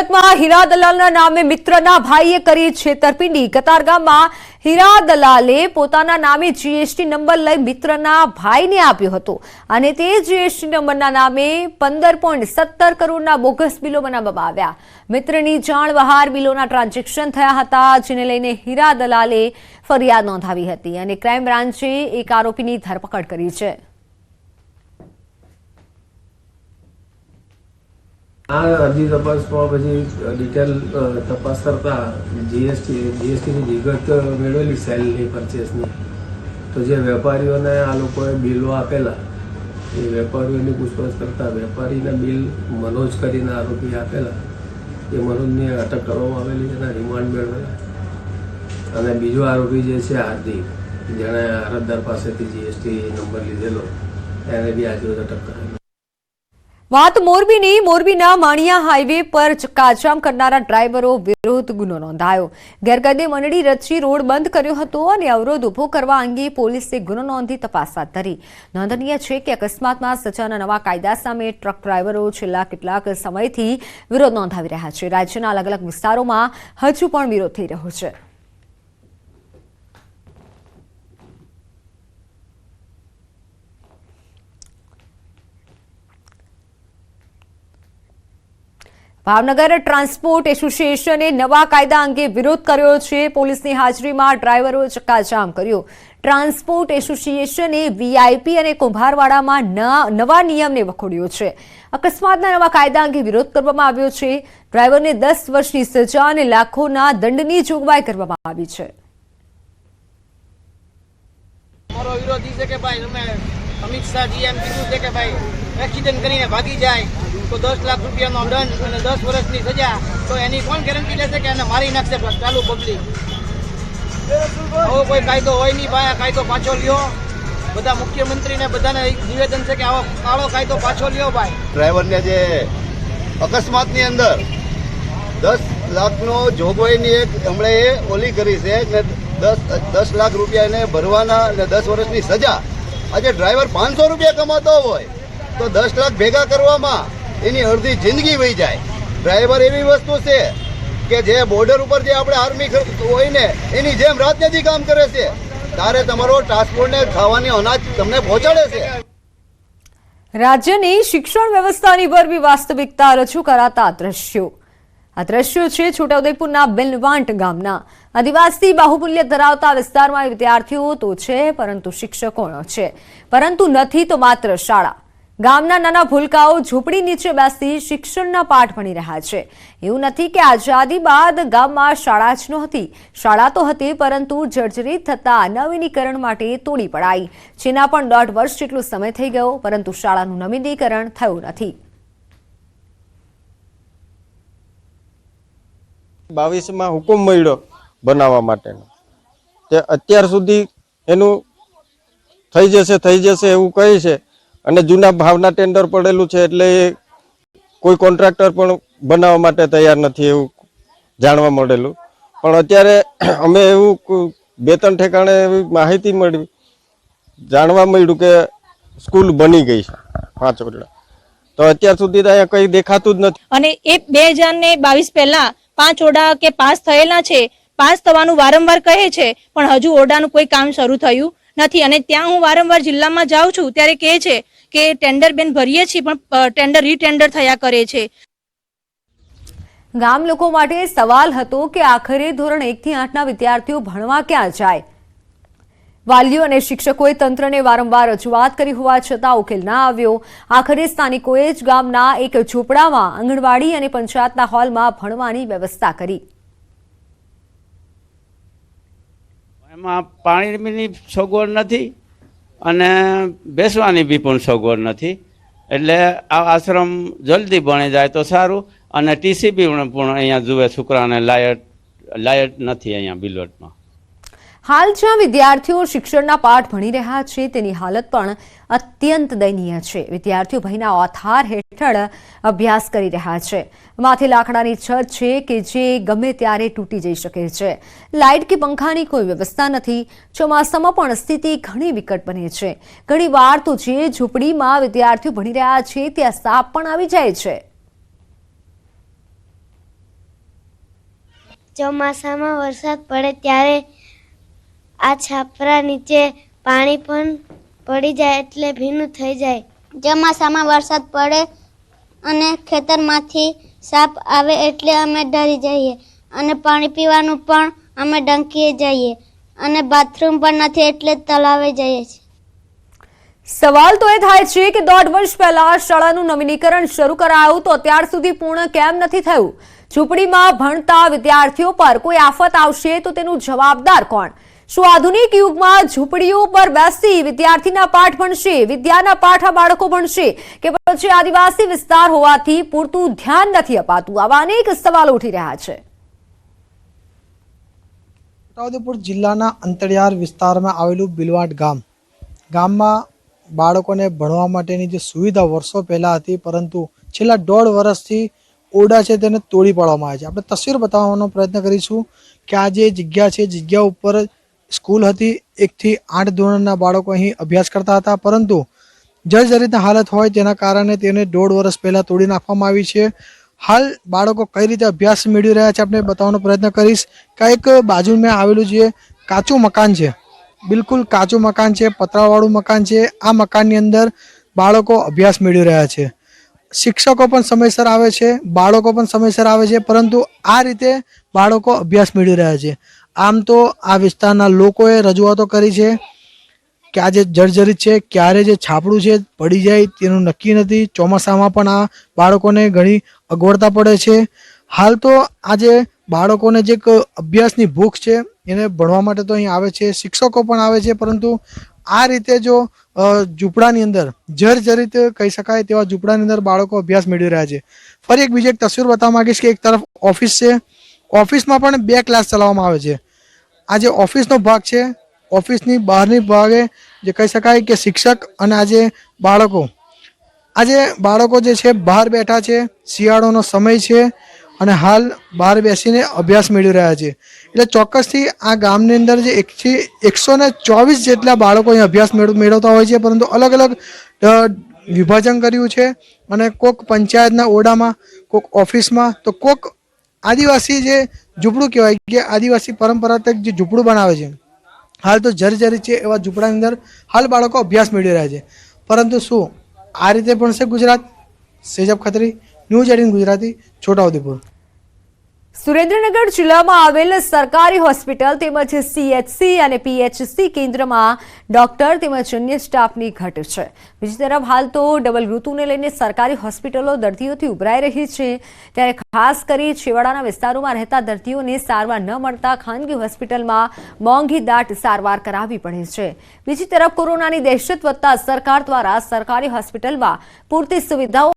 સુરતમાં હીરા દલાલના નામે મિત્રના ભાઈએ કરી છેતરપિંડી। કતારગામમાં હીરા દલાલે પોતાના નામે જીએસટી નંબર લઈ મિત્રના ભાઈને આપ્યો હતો અને તે જીએસટી નંબરના નામે 15.17 કરોડના બોગસ બિલો બનાવવામાં આવ્યા। મિત્રની જાણ બહાર બિલોના ટ્રાન્ઝેક્શન થયા હતા, જેને લઈને હીરા દલાલે ફરિયાદ નોંધાવી હતી અને ક્રાઇમ બ્રાન્ચે એક આરોપીની ધરપકડ કરી છે। આ અરજી તપાસમાં પછી ડિટેલ તપાસ કરતા જીએસટીની વિગત મેળવેલી સેલની પરચેસની, તો જે વેપારીઓને આ લોકોએ બિલો આપેલા એ વેપારીઓની પૂછપરછ કરતા વેપારીના બિલ મનોજ કરીને આરોપી આપેલા, એ મનોજની અટક કરવામાં આવેલી, એના રિમાન્ડ મેળવેલા। અને બીજો આરોપી જે છે હાર્દિક, જેણે અરજદાર પાસેથી જીએસટી નંબર લીધેલો, એને બી આજે અટક કરેલી। વાત મોરબીની। મોરબીના માણિયા હાઈવે પર ચક્કાજામ કરનારા ડ્રાઈવરો વિરુદ્ધ ગુનો નોંધાયો। ગેરકાયદે મંડળી રચી રોડ બંધ કર્યો હતો અને અવરોધ ઉભો કરવા અંગે પોલીસે ગુનો નોંધી તપાસ હાથ ધરી। નોંધનીય છે કે અકસ્માતમાં સજાના નવા કાયદા સામે ટ્રક ડ્રાઈવરો છેલ્લા કેટલાક સમયથી વિરોધ નોંધાવી રહ્યા છે। રાજ્યના અલગ અલગ વિસ્તારોમાં હજુ પણ વિરોધ થઈ રહ્યો છે। ભાવનગર ટ્રાન્સપોર્ટ એસોસિએશને નવા કાયદા અંગે વિરોધ કર્યો છે। પોલીસની હાજરીમાં ડ્રાઈવરોએ ચક્કાજામ કર્યો। ટ્રાન્સપોર્ટ એસોસિએશને વીઆઈપી અને કુંભારવાડામાં નવા નિયમને વખોડ્યો છે। અકસ્માતના નવા કાયદા અંગે વિરોધ કરવામાં આવ્યો છે। ડ્રાઈવરને 10 વર્ષની સજા અને લાખોના દંડની જોગવાઈ કરવામાં આવી છે। અમારો વિરોધ છે કે ભાઈ અમે અમિત શાહજી એમ કીધું છે કે ભાઈ એક્સિડન્ટ કરીને ભાગી જાય તો 10 લાખ રૂપિયાનો દંડ અને 10 વર્ષની સજા, તો એની કોણ ગેરંટી લેશે કે એને મારી નાખશે ચાલુ પબ્લિક? આવો કોઈ કાયદો હોય નહીં ભાઈ, આ કાયદો પાછો લ્યો। બધા મુખ્યમંત્રીને બધાને નિવેદન છે કે આવો કાળો કાયદો પાછો લ્યો ભાઈ। ડ્રાઈવરને જે અકસ્માતની અંદર 10 લાખનો જોગવાઈની એક હમણાં એ ઓલી કરી છે કે 10 લાખ રૂપિયા એને ભરવાના અને 10 વર્ષની સજા। આજે ડ્રાઈવર 500 રૂપિયા કમાતો હોય તો 10 લાખ ભેગા કરવામાં એની અડધી જિંદગી વહી જાય। ડ્રાઈવર એવી વસ્તુ છે કે જે બોર્ડર ઉપર જે આપણે આર્મી હોય ને એની જેમ રાત નથી કામ કરે છે, ત્યારે તમારો ટ્રાન્સપોર્ટને ખાવાની અનાજ તમને પહોંચાડે છે। રાજ્યની શિક્ષણ વ્યવસ્થાની વરવી વાસ્તવિકતા રજૂ કરાતા દ્રશ્યો। આ દ્રશ્યો છે છોટાઉદેપુરના બેલવાંટ ગામના। આદિવાસી બાહુમૂલ્ય ધરાવતા વિસ્તારમાં વિદ્યાર્થીઓ તો છે, પરંતુ શિક્ષકો છે, પરંતુ નથી તો માત્ર શાળા। ગામના નાના ભૂલકાઓ ઝૂંપડી નીચે બેસી શિક્ષણના પાઠ ભણી રહ્યા છે। એવું નથી કે આઝાદી બાદ ગામમાં શાળા જ નહોતી, શાળા તો હતી, પરંતુ જર્જરિત થતા નવીનીકરણ માટે તોડી પડાઈ, જેના પણ 1.5 વર્ષ જેટલો સમય થઈ ગયો, પરંતુ શાળાનું નવીનીકરણ થયું નથી। 22માં હુકુમ મળ્યો બનાવવા માટેનો, તે અત્યાર સુધી એનું થઈ જશે એવું કહે છે અને જૂના ભાવના ટેન્ડર પડેલું છે, એટલે કોઈ કોન્ટ્રાક્ટર પણ બનાવવા માટે તૈયાર નથી એવું જાણવા મળેલું। પણ અત્યારે અમે એવું 2-3 ઠેકાણે એવી માહિતી મળી, જાણવા મળ્યું કે સ્કૂલ બની ગઈ છે 5 ઓરડા, તો અત્યાર સુધી અહીંયા કંઈ દેખાતું જ નથી। અને એ 2022 પહેલા 5 ઓરડા કે પાસ થયેલા છે, પાસ થવાનું વારંવાર કહે છે, પણ હજુ ઓરડાનું કોઈ કામ શરૂ થયું નથી। અને ત્યાં હું વારંવાર જિલ્લામાં જાઉં છું ત્યારે કહે છે કે ટેન્ડર બેન ભરીએ છીએ, પણ ટેન્ડર રીટેન્ડર થયા કરે છે। ગામ લોકો માટે સવાલ હતો કે આખરે ધોરણ 1 થી 8ના વિદ્યાર્થીઓ ભણવા ક્યાં જાય? વાલીઓ અને શિક્ષકોએ તંત્રને વારંવાર રજૂઆત કરી હોવા છતાં ઉકેલ ના આવ્યો। આખરે સ્થાનિકોએ જ ગામના એક ઝૂંપડામાં આંગણવાડી અને પંચાયતના હોલમાં ભણવાની વ્યવસ્થા કરી। એમાં પાણીની સગવડ નથી અને બેસવાની બી પણ સગવડ નથી, એટલે આ આશ્રમ જલ્દી બની જાય તો સારું। અને ટીસીબી પણ અહીંયા જુએ છોકરાને લાયક નથી અહીંયા બિલોટમાં। હાલ જ્યાં વિદ્યાર્થીઓ શિક્ષણના પાઠ ભણી રહ્યા છે, તેની હાલત પણ અત્યંત દયનીય છે। વિદ્યાર્થીઓ ભયના ઓથાર હેઠળ અભ્યાસ કરી રહ્યા છે। માથે લાકડાની છત છે કે જે ગમે ત્યારે તૂટી જઈ શકે છે। લાઇટ કે પંખાની કોઈ વ્યવસ્થા નથી। ચોમાસામાં પણ સ્થિતિ ઘણી વિકટ બને છે। ઘણીવાર તો જે ઝૂંપડીમાં વિદ્યાર્થીઓ ભણી રહ્યા છે ત્યાં સાપ પણ આવી જાય છે। ચોમાસામાં વરસાદ પડે ત્યારે આ છાપરા નીચે પાણી પણ પડી જાય એટલે ભીનું થઈ જાય. ચોમાસામાં વરસાદ પડે અને ખેતરમાંથી સાપ આવે એટલે અમે ડરી જઈએ અને પાણી પીવાનું પણ અમે ડંકીએ જઈએ અને બાથરૂમ પણ નથી એટલે તળાવે જઈએ છીએ. સવાલ તો એ થાય છે કે 1.5 વર્ષ પહેલા શાળાનું નવીનીકરણ શરૂ કરાયું તો અત્યાર સુધી પૂર્ણ કેમ નથી થયું? ઝૂંપડીમાં ભણતા વિદ્યાર્થીઓ પર કોઈ આફત આવશે તો તેનું જવાબદાર કોણ? શું આધુનિક યુગમાં ઝૂંપડીઓ પર બેસી વિદ્યાર્થીના પાઠ ભણશે, વિદ્યાના પાઠ આ બાળકો ભણશે કે પછી આદિવાસી વિસ્તાર હોવાથી પૂરતું ધ્યાન નથી અપાતું? આવા અનેક સવાલો ઉઠી રહ્યા છે. છોટાઉદેપુર જિલ્લાના અંતરિયાળ વિસ્તારમાં આવેલું બિલવાટ ગામમાં બાળકોને ભણવા માટેની જે સુવિધા વર્ષો પહેલાં હતી, પરંતુ છેલ્લા 1.5 વર્ષથી ઓરડા છે તેને તોડી પાડવામાં આવે છે. આપણે તસવીર બતાવવાનો પ્રયત્ન કરીશું કે આ જે જગ્યા છે, જગ્યા ઉપર સ્કૂલ હતી. 1 થી 8 ધોરણના બાળકો અહીં અભ્યાસ કરતા હતા, પરંતુ જર્જરિત હાલત હોય તેના કારણે તેને 1.5 વર્ષ પહેલાં તોડી નાખવામાં આવી છે. હાલ બાળકો કઈ રીતે અભ્યાસ મેળવી રહ્યા છે આપણે બતાવવાનો પ્રયત્ન કરીશ. કંઈક બાજુમાં આવેલું જે કાચું મકાન છે, બિલકુલ કાચું મકાન છે, પતરાવાળું મકાન છે. આ મકાનની અંદર બાળકો અભ્યાસ મેળવી રહ્યા છે. શિક્ષકો પણ સમયસર આવે છે, બાળકો પણ સમયસર આવે છે, પરંતુ આ રીતે બાળકો અભ્યાસ મેળવી રહ્યા છે. આમ તો આ વિસ્તારના લોકોએ રજૂઆતો કરી છે કે આ જે જર્જરિત છે, ક્યારે જે છાપડું છે પડી જાય તેનું નક્કી નથી. ચોમાસામાં પણ આ બાળકોને ઘણી અગવડતા પડે છે. હાલ તો આજે બાળકોને જે અભ્યાસની ભૂખ છે એને ભણવા માટે તો અહીં આવે છે, શિક્ષકો પણ આવે છે, પરંતુ આ રીતે જો ઝૂંપડાની અંદર જર્જરિત કહી શકાય તેવા ઝૂંપડાની અંદર બાળકો અભ્યાસ મેળવી રહ્યા છે. ફરી બીજી એક તસવીર બતાવવા માંગીશ કે એક તરફ ઓફિસ છે, ઓફિસમાં પણ 2 ક્લાસ ચલાવવામાં આવે છે. આ જે ઓફિસનો ભાગ છે, ઓફિસની બહારની ભાગે જે કહી શકાય કે શિક્ષક અને આજે બાળકો જે છે બહાર બેઠા છે. શિયાળોનો સમય છે અને હાલ બહાર બેસીને અભ્યાસ મેળવી રહ્યા છે. એટલે ચોક્કસથી આ ગામની અંદર જે 124 જેટલા બાળકો અહીં અભ્યાસ મેળવતા હોય છે, પરંતુ અલગ અલગ વિભાજન કર્યું છે અને કોક પંચાયતના ઓરડામાં, કોક ઓફિસમાં, તો કોક આદિવાસી જે ઝૂંપડું કહેવાય કે આદિવાસી પરંપરાગત જે ઝૂંપડું બનાવે છે, હાલ તો જર્જરિત છે એવા ઝૂંપડાની અંદર હાલ બાળકો અભ્યાસ મેળવી રહ્યા છે. પરંતુ શું આ રીતે ભણશે ગુજરાત? સેજબ ખત્રી, ન્યૂઝ 18 ગુજરાતી, છોટાઉદેપુર. સુરેન્દ્રનગર જિલ્લામાં આવેલ સરકારી હોસ્પિટલ તેમજ CHC અને PHC કેન્દ્રમાં ડોક્ટર તેમજ અન્ય સ્ટાફની ઘટ છે. બીજી તરફ હાલ તો ડબલ ઋતુને લઈને સરકારી હોસ્પિટલો દર્દીઓથી ઉભરાઈ રહી છે, ત્યારે ખાસ કરી છેવાડાના વિસ્તારોમાં રહેતા દર્દીઓને સારવાર ન મળતા ખાનગી હોસ્પિટલમાં મોંઘી દાટ સારવાર કરાવવી પડે છે. બીજી તરફ કોરોનાની દહેશત વધતા સરકાર દ્વારા સરકારી હોસ્પિટલમાં પૂરતી સુવિધાઓ